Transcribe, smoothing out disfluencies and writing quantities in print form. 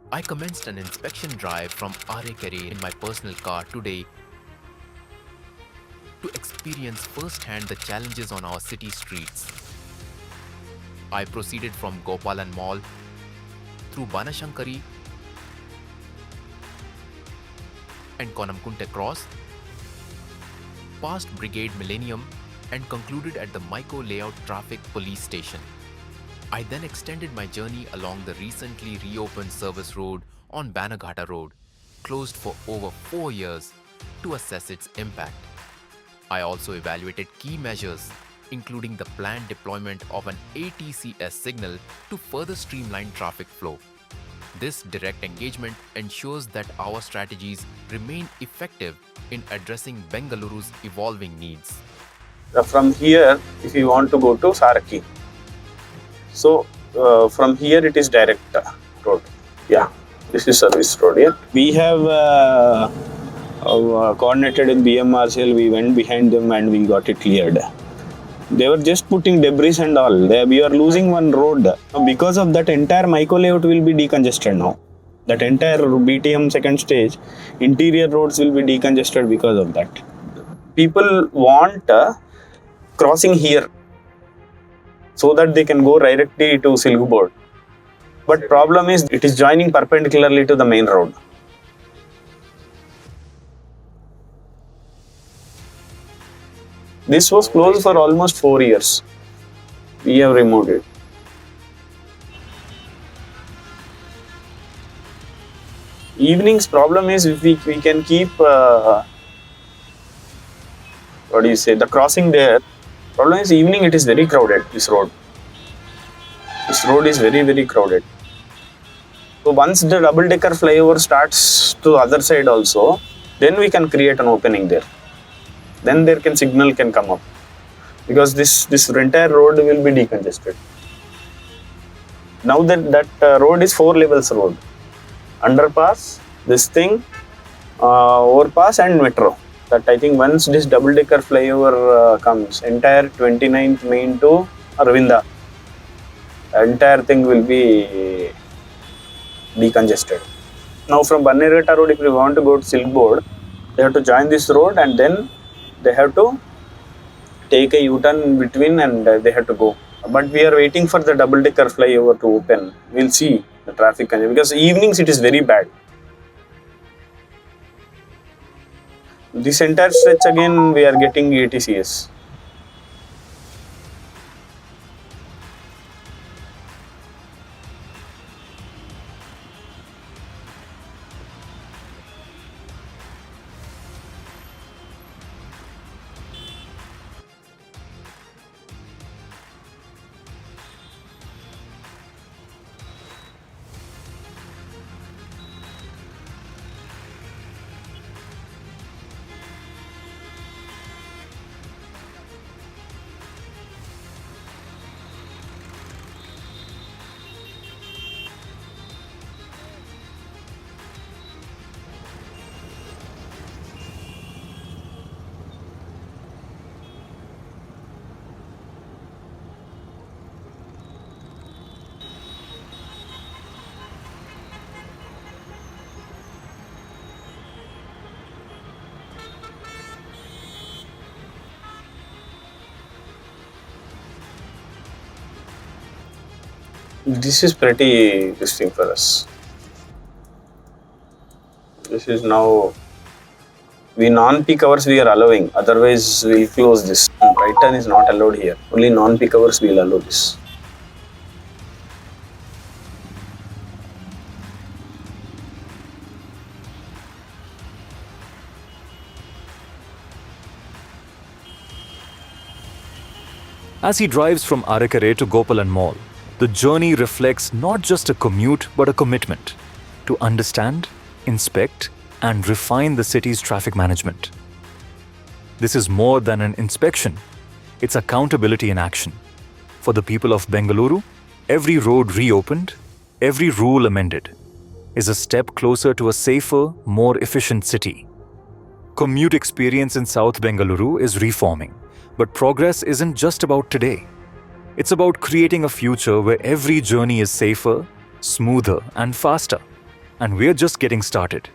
I commenced an inspection drive from Arekere in my personal car today to experience firsthand the challenges on our city streets. I proceeded from Gopalan Mall through Banashankari and Konamkunte Cross, past Brigade Millennium and concluded at the Maiko Layout Traffic Police Station. I then extended my journey along the recently reopened service road on Banagata Road, closed for over 4 years, to assess its impact. I also evaluated key measures, including the planned deployment of an ATCS signal to further streamline traffic flow. This direct engagement ensures that our strategies remain effective in addressing Bengaluru's evolving needs. From here, if you want to go to Saraki, so from here it is direct road. Yeah, this is service road here. We have coordinated with BMRCL. We went behind them and we got it cleared. They were just putting debris and all. We are losing one road. Because of that, entire Maiko layout will be decongested now. That entire BTM second stage, interior roads will be decongested because of that. People want crossing here so that they can go directly to Silgubod. But problem is, it is joining perpendicularly to the main road. This was closed for almost 4 years. We have removed it. Evenings problem is, if we can keep the crossing there. Problem is, evening it is very crowded, this road. This road is very, very crowded. So once the double-decker flyover starts to the other side also, then we can create an opening there. Then signal can come up. Because this entire road will be decongested. Now that road is 4 levels road. Underpass, this thing, overpass and metro. That I think once this double-decker flyover comes, entire 29th Main to Arvinda, entire thing will be decongested. Now from Bannerghatta Road, if we want to go to Silkboard, they have to join this road and then they have to take a U-turn in between and they have to go. But we are waiting for the double-decker flyover to open. We'll see the traffic congestion, because evenings it is very bad. This entire stretch again we are getting ATCS. This is pretty interesting for us. This is now, we non-peak hours we are allowing, otherwise we will close this. Right turn is not allowed here, only non-peak hours we will allow this. As he drives from Arekere to Gopalan Mall, the journey reflects not just a commute but a commitment to understand, inspect, and refine the city's traffic management. This is more than an inspection, it's accountability in action. For the people of Bengaluru, every road reopened, every rule amended, is a step closer to a safer, more efficient city. Commute experience in South Bengaluru is reforming, but progress isn't just about today. It's about creating a future where every journey is safer, smoother, and faster. and we're just getting started.